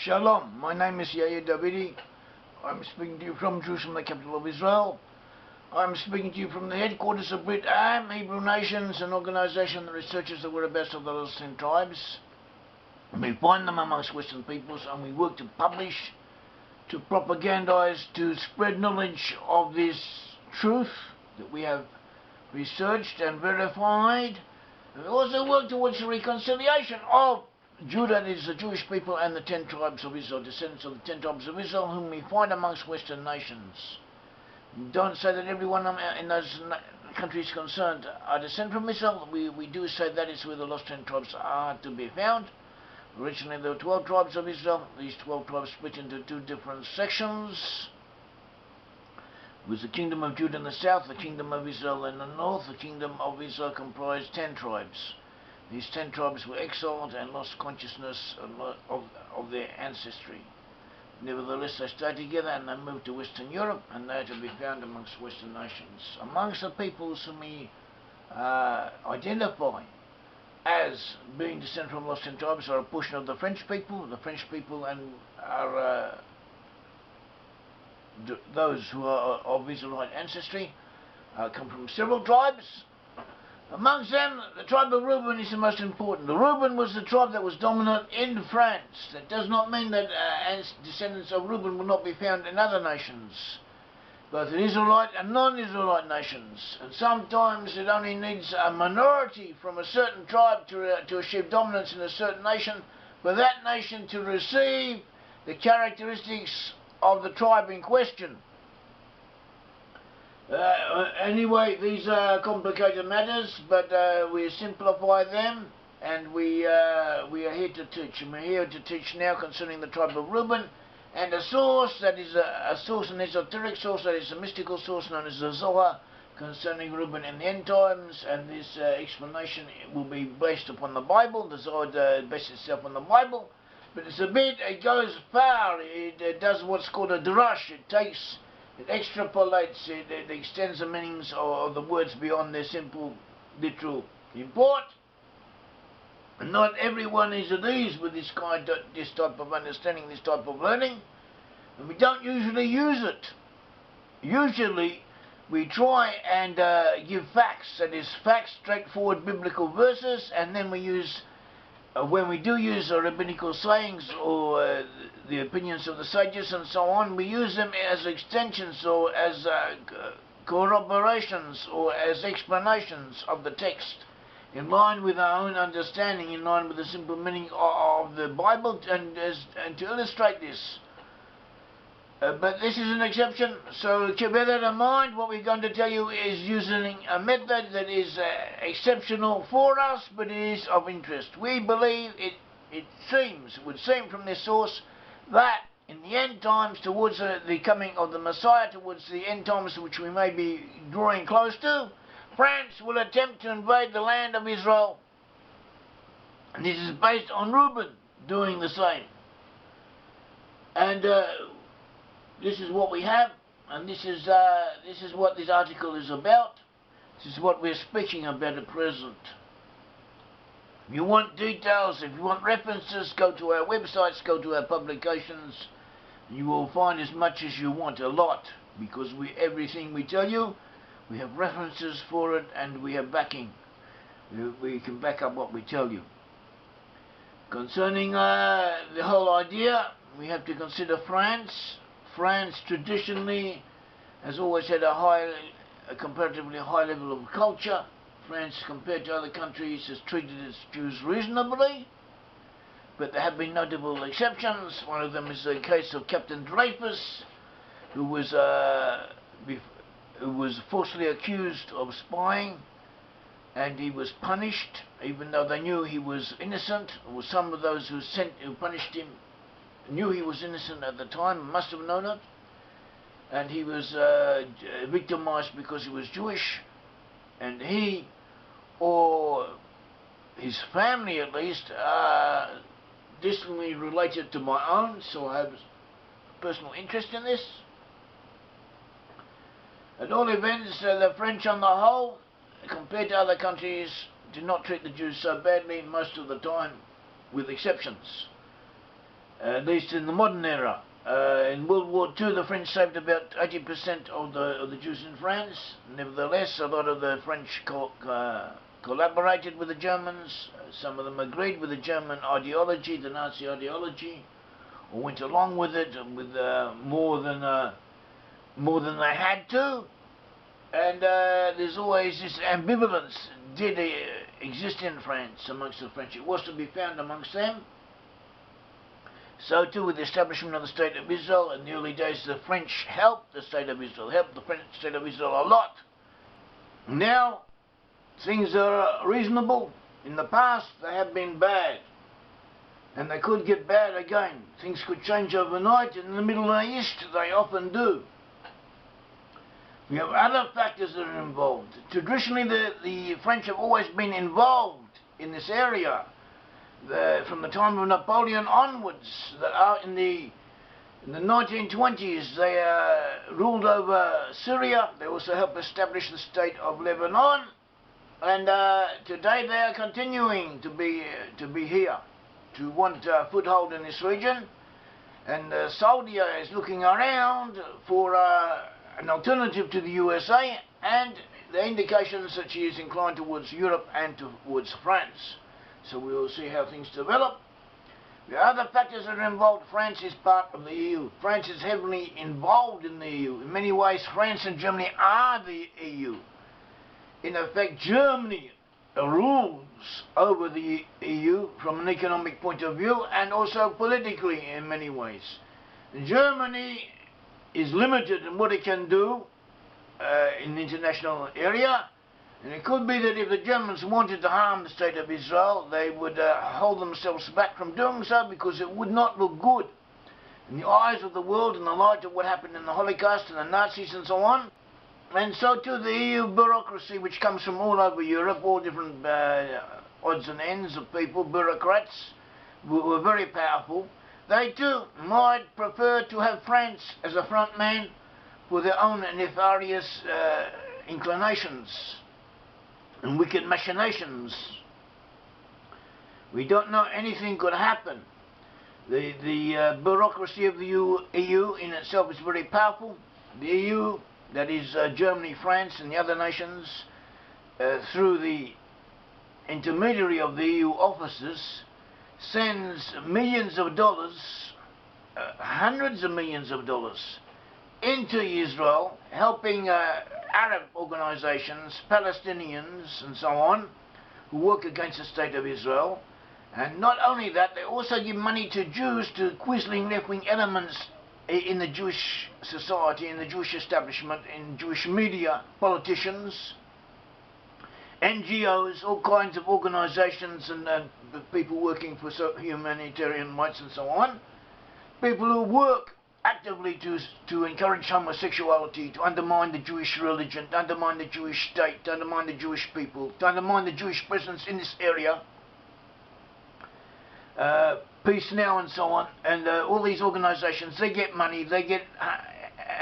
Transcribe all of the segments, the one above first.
Shalom, my name is Yair Davidiy. I'm speaking to you from Jerusalem, the capital of Israel. I'm speaking to you from the headquarters of Brit-Am, Hebrew Nations, an organization that researches the whereabouts of the lost 10 tribes. We find them amongst Western peoples, and we work to publish, to propagandize, to spread knowledge of this truth that we have researched and verified. And we also work towards the reconciliation of Judah, that is the Jewish people, and the 10 tribes of Israel, descendants of the 10 tribes of Israel, whom we find amongst Western nations. Don't say that everyone in those countries concerned are descended from Israel. We do say that is where the lost 10 tribes are to be found. Originally there were 12 tribes of Israel. These 12 tribes split into two different sections. It was the kingdom of Judah in the south, the kingdom of Israel in the north. The kingdom of Israel comprised 10 tribes. These 10 tribes were exiled and lost consciousness of their ancestry. Nevertheless, they stayed together and they moved to Western Europe, and they are to be found amongst Western nations. Amongst the peoples whom we identify as being descended from lost 10 tribes are a portion of the French people. The French people are those who are of Israelite ancestry, come from several tribes. Amongst them, the tribe of Reuben is the most important. The Reuben was the tribe that was dominant in France. That does not mean that descendants of Reuben will not be found in other nations, both in Israelite and non-Israelite nations. And sometimes it only needs a minority from a certain tribe to achieve dominance in a certain nation, for that nation to receive the characteristics of the tribe in question. Anyway, these are complicated matters, but we simplify them, and we are here to teach. And we're here to teach now concerning the tribe of Reuben, and a source that is a source, an esoteric source, that is a mystical source known as the Zohar, concerning Reuben in the end times. And this explanation will be based upon the Bible. The Zohar bases itself on the Bible, but it goes far. It does what's called a drush. It extrapolates, it extends the meanings of the words beyond their simple, literal import. And not everyone is at ease with this type of understanding, this type of learning, and we don't usually use it. Usually, we try and give facts, that is, facts, straightforward biblical verses, and then we use, when we do use rabbinical sayings or the opinions of the sages and so on, we use them as extensions or as corroborations or as explanations of the text, in line with our own understanding, in line with the simple meaning of the Bible, and to illustrate this. But this is an exception, so bear that in mind. What we're going to tell you is using a method that is exceptional for us, but it is of interest. We believe it would seem from this source, that in the end times, towards the coming of the Messiah, towards the end times which we may be drawing close to, France will attempt to invade the land of Israel. And this is based on Reuben doing the same. And this is what we have, and this is what this article is about. This is what we're speaking about at present. If you want details, if you want references, go to our websites, go to our publications. You will find as much as you want, a lot, because everything we tell you, we have references for it, and we have backing. We can back up what we tell you. Concerning the whole idea, we have to consider France. France traditionally has always had a comparatively high level of culture. France, compared to other countries, has treated its Jews reasonably, but there have been notable exceptions. One of them is the case of Captain Dreyfus, who was falsely accused of spying, and he was punished, even though they knew he was innocent. Or some of those who punished him knew he was innocent at the time, must have known it, and he was victimized because he was Jewish, and he, or his family at least, are distantly related to my own, so I have a personal interest in this. At all events, the French on the whole, compared to other countries, do not treat the Jews so badly most of the time, with exceptions. at least in the modern era. In World War II, the French saved about 80% of the Jews in France. Nevertheless, a lot of the French collaborated with the Germans. Some of them agreed with the German ideology, the Nazi ideology, or went along with it with more than they had to. And there's always this ambivalence did exist in France amongst the French. It was to be found amongst them. So too with the establishment of the State of Israel. In the early days, the French helped the State of Israel, helped the French State of Israel a lot. Now, things are reasonable. In the past, they have been bad. And they could get bad again. Things could change overnight, and in the Middle East, they often do. We have other factors that are involved. Traditionally, the French have always been involved in this area. From the time of Napoleon onwards, in the 1920s, they ruled over Syria. They also helped establish the state of Lebanon, and today they are continuing to be here, to want a foothold in this region. And Saudi is looking around for an alternative to the USA, and the indications that she is inclined towards Europe and towards France. So we will see how things develop. The other factors that are involved, France is part of the EU. France is heavily involved in the EU. In many ways, France and Germany are the EU. In effect, Germany rules over the EU from an economic point of view, and also politically in many ways. Germany is limited in what it can do in the international area. And it could be that if the Germans wanted to harm the State of Israel, they would hold themselves back from doing so, because it would not look good in the eyes of the world in the light of what happened in the Holocaust and the Nazis and so on. And so too the EU bureaucracy, which comes from all over Europe, all different odds and ends of people, bureaucrats, were very powerful. They too might prefer to have France as a front man for their own nefarious inclinations and wicked machinations. We don't know anything could happen. The bureaucracy of the EU in itself is very powerful. The EU, that is Germany, France and the other nations, through the intermediary of the EU officers, sends millions of dollars, hundreds of millions of dollars, into Israel, helping Arab organizations, Palestinians and so on, who work against the State of Israel. And not only that, they also give money to Jews, to quisling left-wing elements in the Jewish society, in the Jewish establishment, in Jewish media, politicians, NGOs, all kinds of organizations and people working for humanitarian rights and so on. People who work actively to encourage homosexuality, to undermine the Jewish religion, to undermine the Jewish state, to undermine the Jewish people, to undermine the Jewish presence in this area. Peace Now and so on, and all these organizations, they get money, they get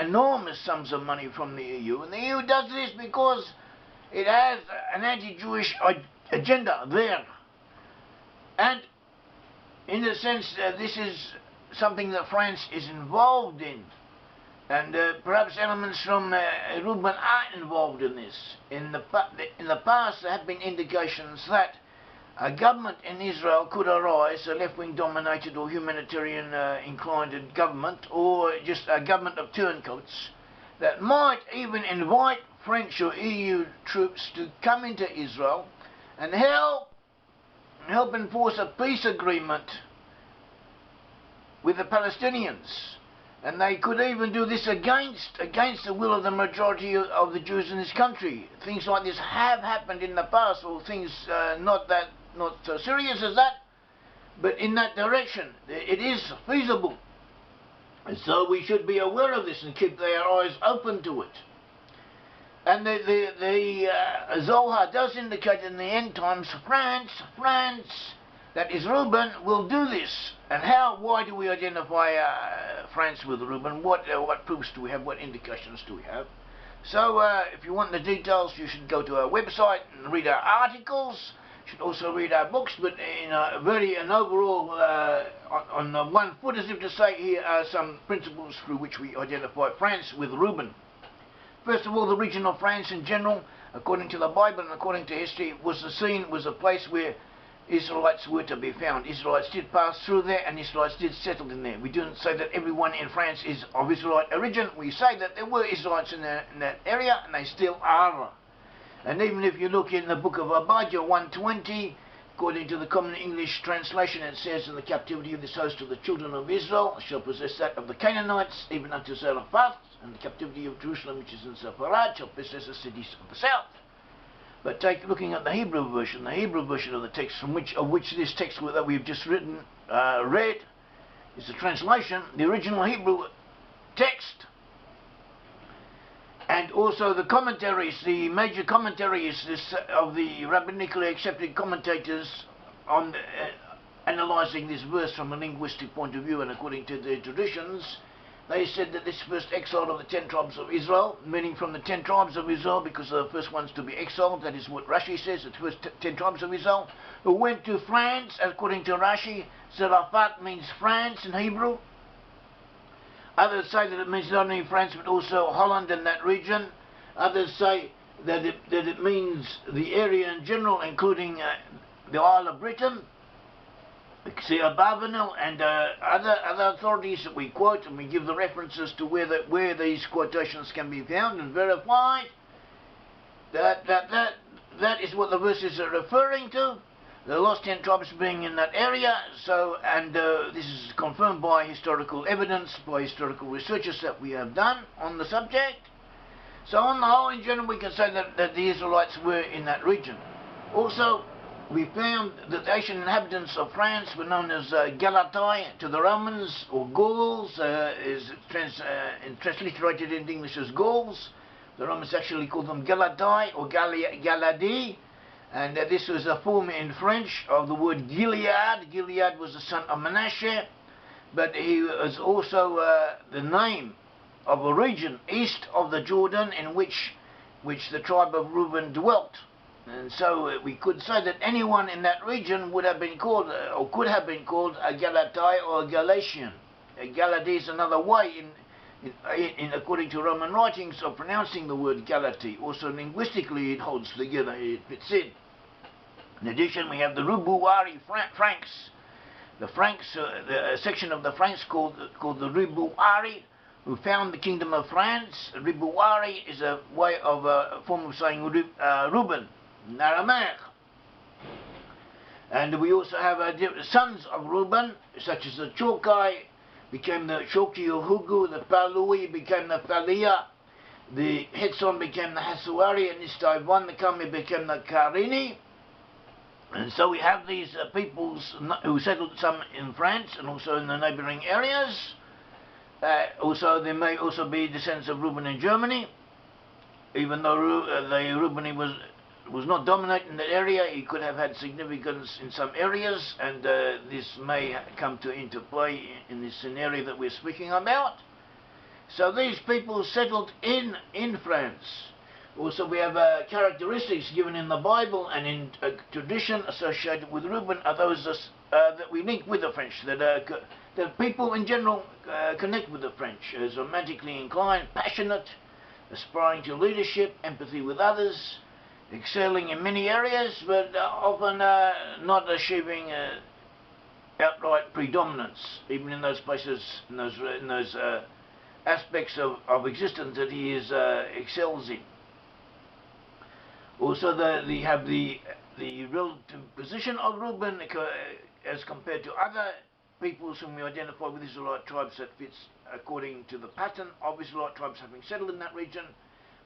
enormous sums of money from the EU, and the EU does this because it has an anti-Jewish agenda there. And in a sense, this is something that France is involved in, and perhaps elements from Reuben are involved in this. In the past, there have been indications that a government in Israel could arise, a left-wing dominated or humanitarian inclined government, or just a government of turncoats, that might even invite French or EU troops to come into Israel and help enforce a peace agreement with the Palestinians. And they could even do this against the will of the majority of the Jews in this country. Things like this have happened in the past, or things not so serious as that, but in that direction. It is feasible. And so we should be aware of this and keep their eyes open to it. And the Zohar does indicate in the end times France, that is Reuben, will do this. And why do we identify France with Reuben? What proofs do we have? What indications do we have? So if you want the details, you should go to our website and read our articles should also read our books, but in an overall, on one foot, as if to say, here are some principles through which we identify France with Reuben. First of all, the region of France in general, according to the Bible and according to history, was a place where Israelites were to be found. Israelites did pass through there, and Israelites did settle in there. We don't say that everyone in France is of Israelite origin. We say that there were Israelites in that area, and they still are. And even if you look in the book of Abijah 1:20, according to the Common English translation, it says, "In the captivity of this host of the children of Israel shall possess that of the Canaanites, even unto Zarephath, and the captivity of Jerusalem, which is in Sepharad, shall possess the cities of the south." But looking at the Hebrew version of the text, of which this text that we've just read, is the translation, the original Hebrew text, and also the commentaries, the major commentaries of the rabbinically accepted commentators on analysing this verse from a linguistic point of view and according to their traditions. They said that this first exile of the 10 tribes of Israel, meaning from the 10 tribes of Israel, because they're the first ones to be exiled, that is what Rashi says, the first 10 tribes of Israel, who went to France, according to Rashi. Zarephath means France in Hebrew. Others say that it means not only France but also Holland and that region. Others say that it means the area in general, including the Isle of Brit-Am, Bavanel, and other authorities that we quote, and we give the references to where these quotations can be found and verified. That is what the verses are referring to. The lost 10 tribes being in that area. So, and this is confirmed by historical evidence, by historical researches that we have done on the subject. So, on the whole, in general, we can say that the Israelites were in that region. Also, we found that the ancient inhabitants of France were known as Galatei to the Romans, or Gauls, is transliterated into English as Gauls. The Romans actually called them Galatei or Galadi, and this was a form in French of the word Gilead. Gilead was the son of Manasseh, but he was also the name of a region east of the Jordan in which the tribe of Reuben dwelt. And so we could say that anyone in that region would have been called, or could have been called, a Galatei or a Galatian. Galati is another way, in according to Roman writings, of pronouncing the word Galati. Also linguistically it holds together, it fits in. In addition, we have the Ribuari Franks. The Franks, a section of the Franks called the Ribuari, who found the kingdom of France. Ribuari is a way of a form of saying Reuben in Aramaic. And we also have sons of Reuben, such as the Chokai became the Choki or Hugu, the Palui became the Palia, the Hetson became the Hasuari, and this Taiwan, the Kami became the Karini. And so we have these peoples who settled, some in France and also in the neighbouring areas. Also, there may also be descendants of Reuben in Germany, even though Reuben was not dominating that area. He could have had significance in some areas, and this may come into play in this scenario that we're speaking about. So these people settled in France. Also, we have characteristics given in the Bible and in tradition associated with Reuben are those that we link with the French, that people in general connect with the French as romantically inclined, passionate, aspiring to leadership, empathy with others, excelling in many areas, but often not achieving outright predominance, even in those places, in those aspects of existence that he excels in. Also, they have the relative position of Reuben as compared to other peoples whom we identify with Israelite tribes that fits according to the pattern of Israelite tribes having settled in that region.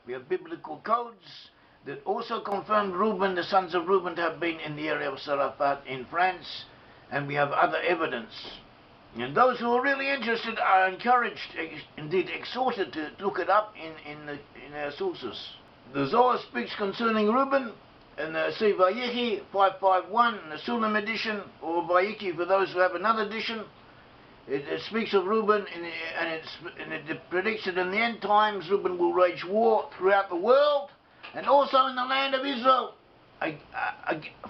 We have biblical codes that also confirmed Reuben, the sons of Reuben, to have been in the area of Zarephath in France, and we have other evidence. And those who are really interested are encouraged, indeed exhorted, to look it up in our sources. The Zohar speaks concerning Reuben in the See Vayichi 551 in the Sulam edition, or Vayichi for those who have another edition. It speaks of Reuben, and it predicts that in the end times Reuben will wage war throughout the world, and also in the land of Israel.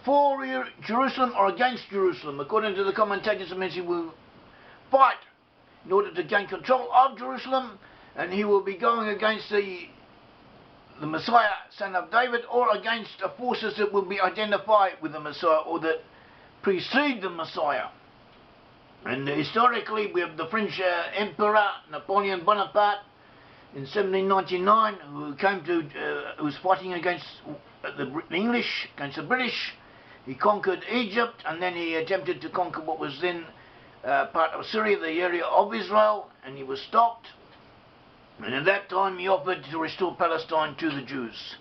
for Jerusalem or against Jerusalem. According to the commentators, it means he will fight in order to gain control of Jerusalem, and he will be going against the Messiah, son of David, or against the forces that will be identified with the Messiah or that precede the Messiah. And historically, we have the French Emperor Napoleon Bonaparte in 1799, who was fighting against the English, against the British. He conquered Egypt, and then he attempted to conquer what was then part of Syria, the area of Israel, and he was stopped. And at that time he offered to restore Palestine to the Jews.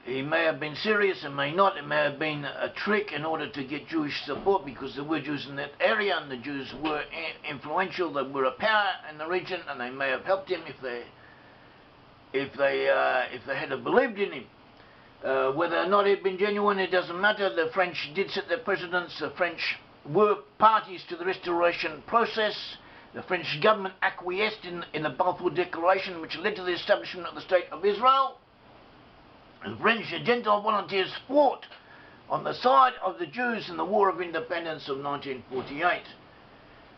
He may have been serious, it may not, it may have been a trick in order to get Jewish support, because there were Jews in that area and the Jews were influential, they were a power in the region, and they may have helped him if they had believed in him. Whether or not it had been genuine, it doesn't matter. The French did set their precedents. The French were parties to the restoration process. The French government acquiesced in the Balfour Declaration, which led to the establishment of the State of Israel. And French and Gentile volunteers fought on the side of the Jews in the War of Independence of 1948.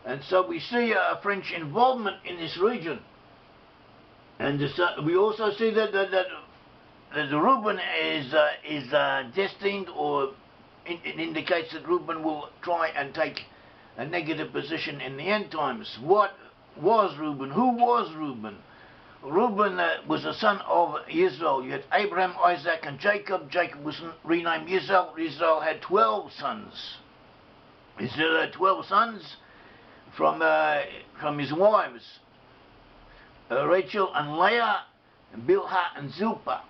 And so we see a French involvement in this region. And we also see that Reuben is destined, or it indicates that Reuben will try and take a negative position in the end times. What was Reuben? Who was Reuben? Reuben was a son of Israel. You had Abraham, Isaac, and Jacob. Jacob was renamed Israel. Israel had 12 sons. Israel had 12 sons from his wives, Rachel and Leah, and Bilhah and Zilpah.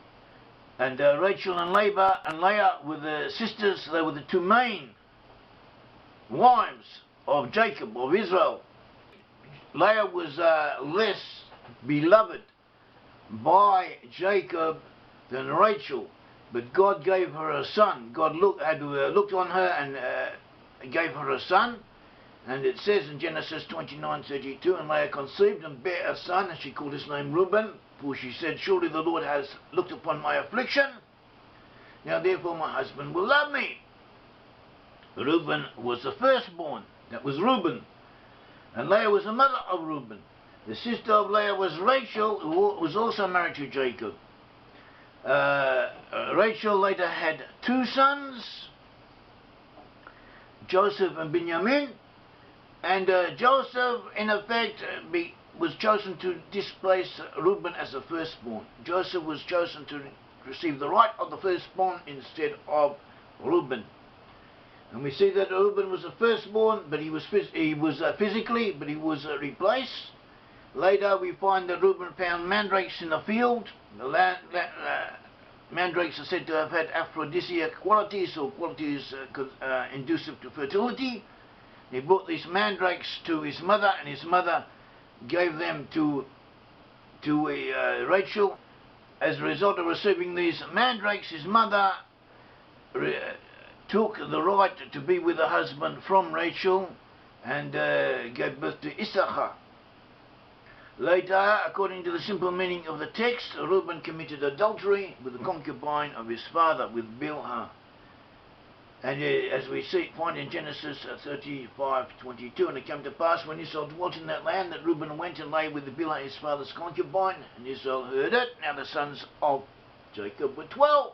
And Rachel and Leah were the sisters. They were the two main wives of Jacob, of Israel. Leah was less beloved by Jacob than Rachel, but God gave her a son. God had looked on her and gave her a son. And it says in Genesis 29:32, and Leah conceived and bare a son, and she called his name Reuben, for she said, surely the Lord has looked upon my affliction. Now therefore my husband will love me. Reuben was the firstborn. That was Reuben. And Leah was the mother of Reuben. The sister of Leah was Rachel, who was also married to Jacob. Rachel later had two sons, Joseph and Benjamin. And Joseph, in effect, was chosen to displace Reuben as the firstborn. Joseph was chosen to receive the right of the firstborn instead of Reuben. And we see that Reuben was the firstborn, but he was physically, but he was replaced. Later we find that Reuben found mandrakes in the field. Mandrakes are said to have had aphrodisiac qualities, or qualities inducive to fertility. He brought these mandrakes to his mother, and his mother gave them to Rachel. As a result of receiving these mandrakes, his mother took the right to be with her husband from Rachel and gave birth to Issachar. Later, according to the simple meaning of the text, Reuben committed adultery with the concubine of his father, with Bilhah. And as we find in Genesis 35:22, and it came to pass when Israel dwelt in that land that Reuben went and lay with Bilhah his father's concubine, and Israel heard it. Now the sons of Jacob were 12.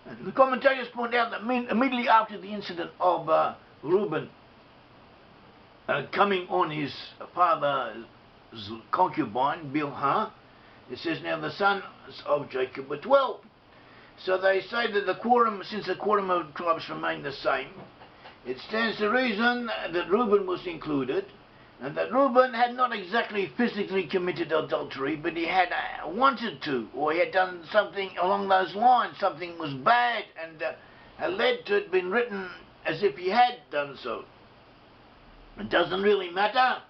And the commentators point out that immediately after the incident of Reuben coming on his father's concubine, Bilhah, it says, now the sons of Jacob were 12. So they say that the quorum, since the quorum of tribes remained the same, it stands to reason that Reuben was included, and that Reuben had not exactly physically committed adultery, but he had wanted to, or he had done something along those lines. Something was bad, and had led to it being written as if he had done so. It doesn't really matter,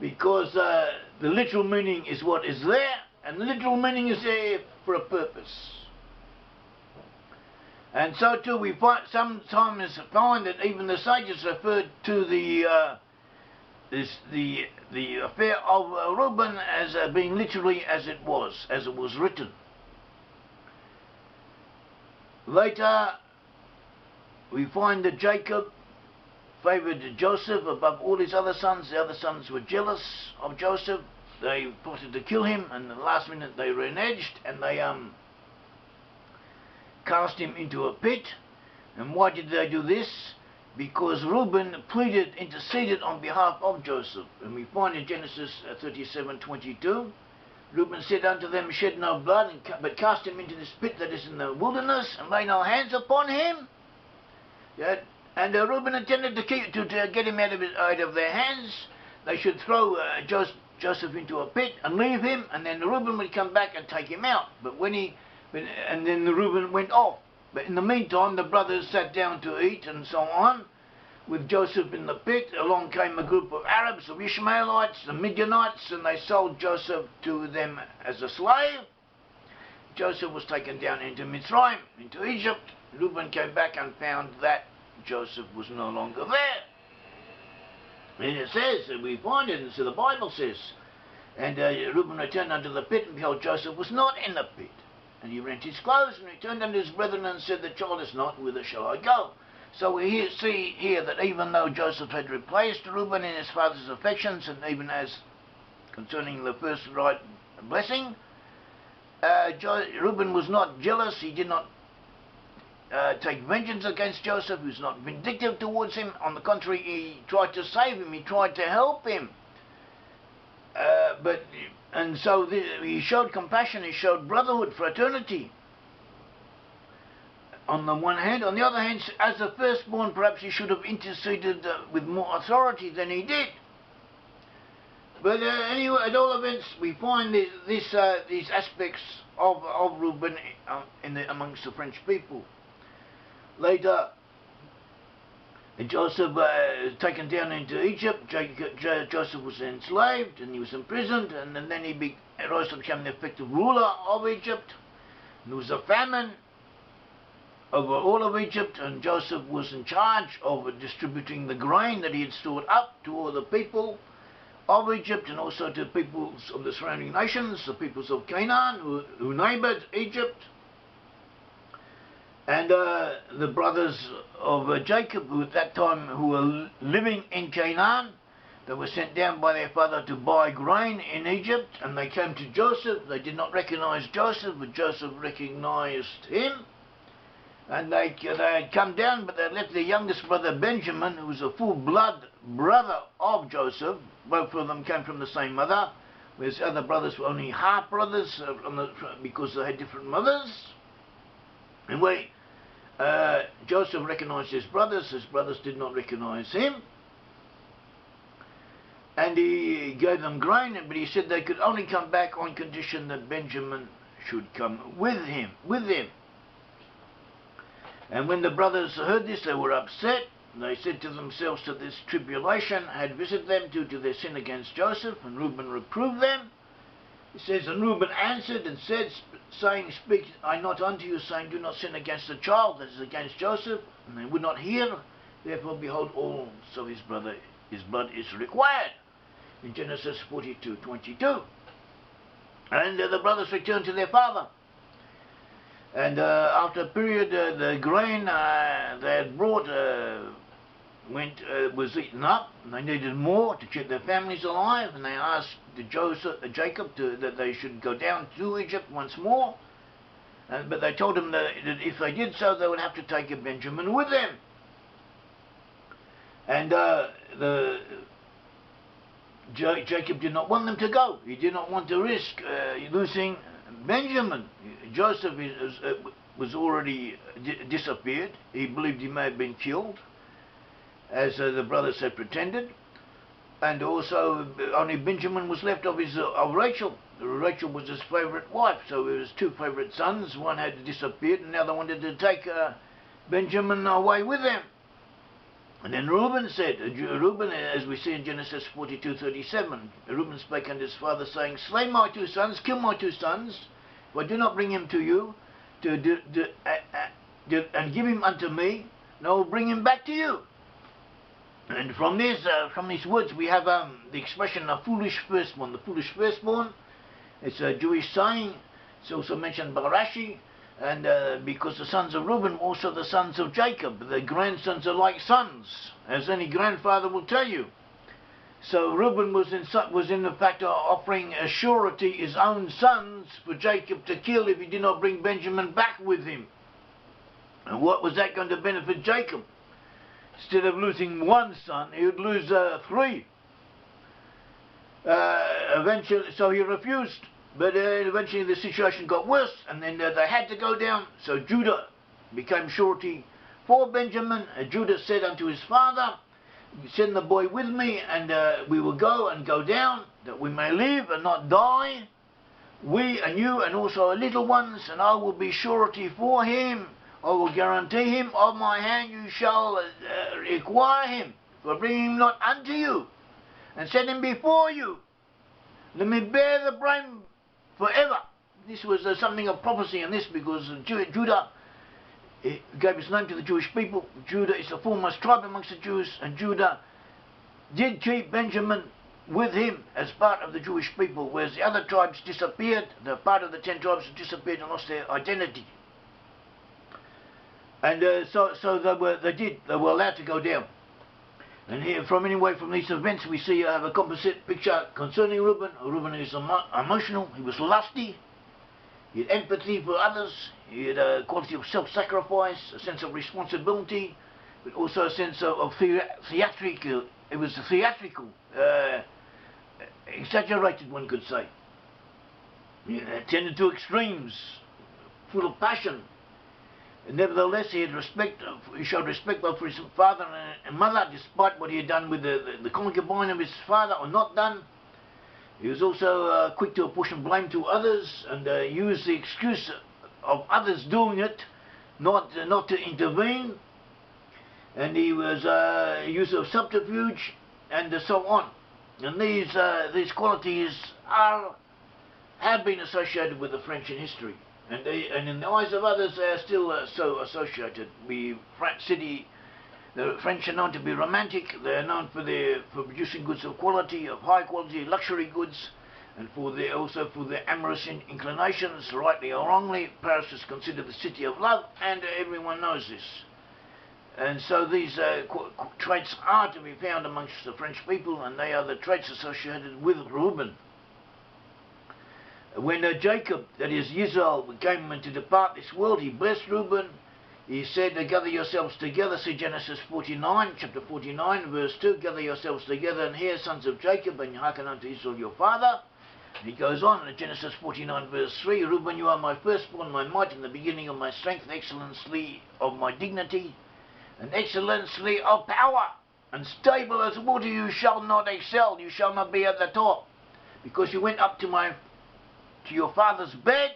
because the literal meaning is what is there, and the literal meaning is there for a purpose. And so too we sometimes find that even the sages referred to the affair of Reuben as being literally as it was written. Later, we find that Jacob favoured Joseph above all his other sons. The other sons were jealous of Joseph. They plotted to kill him, and at the last minute they reneged, and they cast him into a pit. And why did they do this? Because Reuben interceded on behalf of Joseph. And we find in Genesis 37:22, Reuben said unto them, shed no blood, but cast him into this pit that is in the wilderness, and lay no hands upon him. And Reuben intended to get him out of their hands. They should throw Joseph into a pit and leave him, and then Reuben would come back and take him out. And then Reuben went off. But in the meantime, the brothers sat down to eat and so on. With Joseph in the pit, along came a group of Arabs, of Ishmaelites, the Midianites, and they sold Joseph to them as a slave. Joseph was taken down into Mitzrayim, into Egypt. Reuben came back and found that Joseph was no longer there. And it says, and we find it, and so the Bible says, and Reuben returned unto the pit, and behold, Joseph was not in the pit. And he rent his clothes, and returned unto his brethren, and said, the child is not, whither shall I go? So we see here that even though Joseph had replaced Reuben in his father's affections, and even as concerning the first right blessing, Reuben was not jealous. He did not take vengeance against Joseph. He was not vindictive towards him. On the contrary, he tried to save him. He tried to help him. And so he showed compassion. He showed brotherhood, fraternity. On the one hand. On the other hand, as the firstborn, perhaps he should have interceded with more authority than he did. But anyway, at all events, we find these aspects of Reuben amongst the French people. Later, Joseph taken down into Egypt. Joseph was enslaved and he was imprisoned, and then he rose to become the effective ruler of Egypt. And there was a famine over all of Egypt, and Joseph was in charge of distributing the grain that he had stored up to all the people of Egypt, and also to peoples of the surrounding nations, the peoples of Canaan who neighboured Egypt. And the brothers of Jacob, who at that time who were living in Canaan, they were sent down by their father to buy grain in Egypt, and they came to Joseph. They did not recognize Joseph, but Joseph recognized him. And they had come down, but they had left their youngest brother Benjamin, who was a full-blood brother of Joseph. Both of them came from the same mother, whereas the other brothers were only half-brothers because they had different mothers. Anyway, Joseph recognized his brothers did not recognize him. And he gave them grain, but he said they could only come back on condition that Benjamin should come with them. And when the brothers heard this, they were upset. They said to themselves that this tribulation had visited them due to their sin against Joseph, and Reuben reproved them. It says, and Reuben answered and said, saying, speak I not unto you, saying, do not sin against the child that is against Joseph. And they would not hear. Therefore, behold, also his blood is required. In Genesis 42:22. And the brothers returned to their father. And after a period, the grain they had brought was eaten up, and they needed more to keep their families alive, and they asked Jacob that they should go down to Egypt once more, but they told him that if they did so, they would have to take a Benjamin with them. And Jacob did not want them to go. He did not want to risk losing Benjamin. Joseph was already disappeared. He believed he may have been killed, as the brothers had pretended. And also only Benjamin was left of Rachel. Rachel was his favourite wife, so it was two favourite sons. One had disappeared, and now they wanted to take Benjamin away with them. And then Reuben said, as we see in Genesis 42:37, Reuben spake unto his father, saying, slay my two sons, kill my two sons, if I do not bring him to you, and give him unto me, and I will bring him back to you. And from these words we have the expression a foolish firstborn. The foolish firstborn, it's a Jewish saying. It's also mentioned by Rashi, And because the sons of Reuben were also the sons of Jacob, the grandsons are like sons, as any grandfather will tell you. So Reuben was in fact offering a surety his own sons for Jacob to kill if he did not bring Benjamin back with him. And what was that going to benefit Jacob? Instead of losing one son, he would lose three. Eventually, so he refused. But eventually the situation got worse, and then they had to go down. So Judah became surety for Benjamin. And Judah said unto his father, send the boy with me, and we will go down, that we may live and not die, we and you and also our little ones, and I will be surety for him. I will guarantee him, of my hand you shall require him, for bringing him not unto you, and set him before you. Let me bear the blame forever. This was something of prophecy in this, because Judah gave his name to the Jewish people. Judah is the foremost tribe amongst the Jews, and Judah did keep Benjamin with him as part of the Jewish people, whereas the other tribes disappeared. The part of the 10 tribes disappeared and lost their identity. And so they were allowed to go down. And here, from these events, we see have a composite picture concerning Reuben. Reuben is emotional. He was lusty. He had empathy for others. He had a quality of self-sacrifice, a sense of responsibility, but also a sense of theatrical. It was theatrical, exaggerated, one could say. He tended to extremes, full of passion. And nevertheless, he showed respect both for his father and mother, despite what he had done with the concubine of his father, or not done. He was also quick to apportion blame to others, and use the excuse of others doing it, not to intervene. And he was use of subterfuge, and so on. And these qualities have been associated with the French in history. And in the eyes of others, they are still so associated. The French are known to be romantic. They are known for producing goods of quality, of high quality, luxury goods, and also for their amorous inclinations, rightly or wrongly. Paris is considered the city of love, and everyone knows this. And so these traits are to be found amongst the French people, and they are the traits associated with Reuben. When Jacob, that is Israel, came to depart this world, he blessed Reuben. He said, gather yourselves together. See Genesis 49, chapter 49, verse 2. Gather yourselves together and hear, sons of Jacob, and hearken unto Israel your father. And he goes on in Genesis 49, verse 3. Reuben, you are my firstborn, my might, and the beginning of my strength, excellency of my dignity, and excellency of power. And stable as water you shall not excel. You shall not be at the top, because you went up to your father's bed,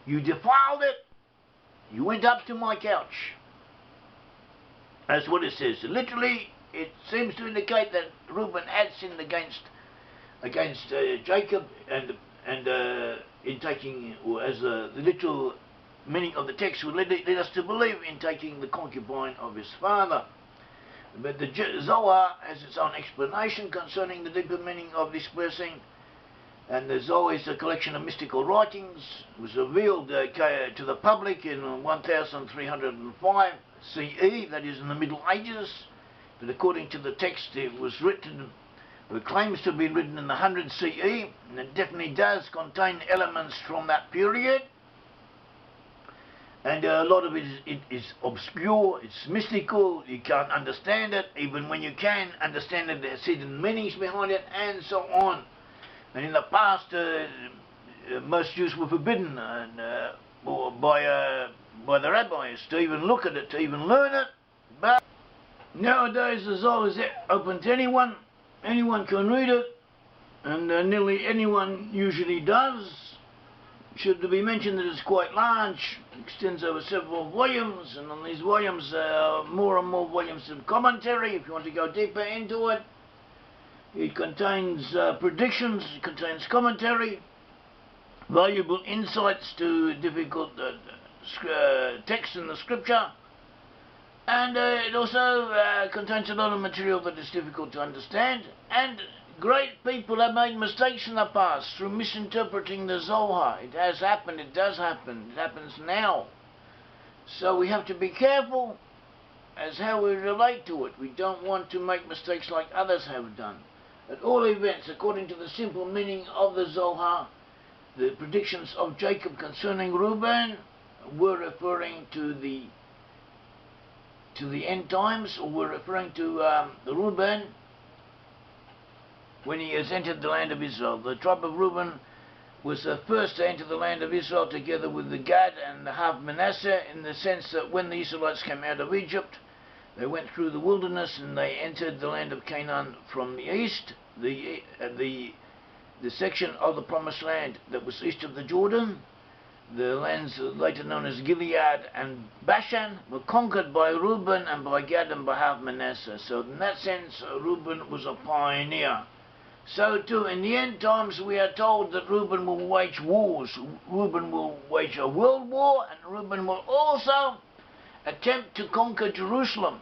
you defiled it, you went up to my couch. That's what it says. Literally, it seems to indicate that Reuben had sinned against Jacob, and in taking, or as the literal meaning of the text would lead us to believe, in taking the concubine of his father. But the Zohar has its own explanation concerning the deeper meaning of this blessing. And there's always a collection of mystical writings. It was revealed to the public in 1305 CE, that is in the Middle Ages. But according to the text, it was written, it claims to have been written in the 100 CE, and it definitely does contain elements from that period. And a lot of it is obscure, it's mystical, you can't understand it. Even when you can understand it, there's hidden meanings behind it, and so on. And in the past, most Jews were forbidden by the rabbis to even look at it, to even learn it. But nowadays, the Zohar is open to anyone. Anyone can read it, and nearly anyone usually does. Should be mentioned that it's quite large, extends over several volumes, and on these volumes, more and more volumes of commentary, if you want to go deeper into it. It contains predictions, it contains commentary, valuable insights to difficult texts in the scripture, And it also contains a lot of material that is difficult to understand, and great people have made mistakes in the past through misinterpreting the Zohar. It has happened, it does happen, it happens now. So we have to be careful as how we relate to it. We don't want to make mistakes like others have done. At all events, according to the simple meaning of the Zohar, the predictions of Jacob concerning Reuben were referring to the end times, or were referring to the Reuben when he has entered the land of Israel. The tribe of Reuben was the first to enter the land of Israel together with the Gad and the half Manasseh, in the sense that when the Israelites came out of Egypt, they went through the wilderness and they entered the land of Canaan from the east. The section of the promised land that was east of the Jordan, the lands later known as Gilead and Bashan, were conquered by Reuben and by Gad and by half Manasseh. So in that sense, Reuben was a pioneer. So too, in the end times, we are told that Reuben will wage wars. Reuben will wage a world war, and Reuben will also attempt to conquer Jerusalem.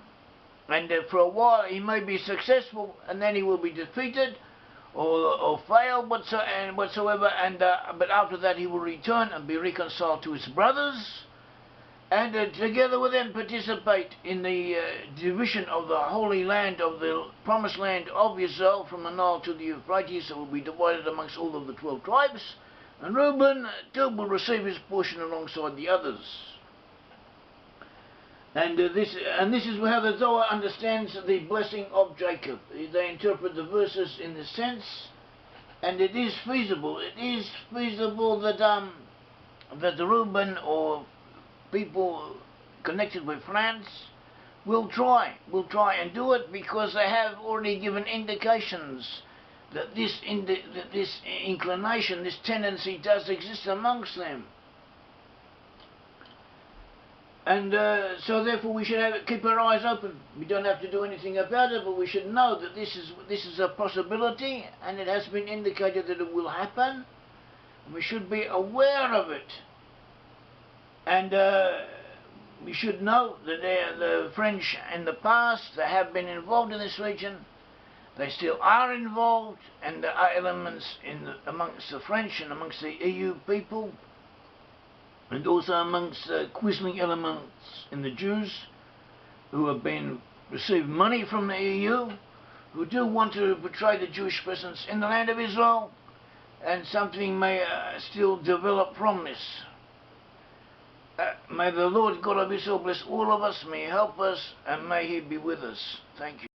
And for a while he may be successful, and then he will be defeated or fail whatsoever, but after that he will return and be reconciled to his brothers, and together with them participate in the division of the holy land, of the promised land of Israel, from the Nile to the Euphrates. So will be divided amongst all of the 12 tribes, and Reuben too will receive his portion alongside the others. And this is how the Zohar understands the blessing of Jacob. They interpret the verses in this sense, and it is feasible. It is feasible that the Reuben or people connected with France will try and do it, because they have already given indications that this inclination, this tendency does exist amongst them. And so therefore we should keep our eyes open. We don't have to do anything about it, but we should know that this is a possibility, and it has been indicated that it will happen. We should be aware of it. And we should know that the French in the past, they have been involved in this region. They still are involved, and there are elements amongst the French and amongst the EU people, and also amongst Quisling elements in the Jews who have received money from the EU, who do want to portray the Jewish presence in the land of Israel, and something may still develop from this. May the Lord God of Israel bless all of us, may He help us, and may He be with us. Thank you.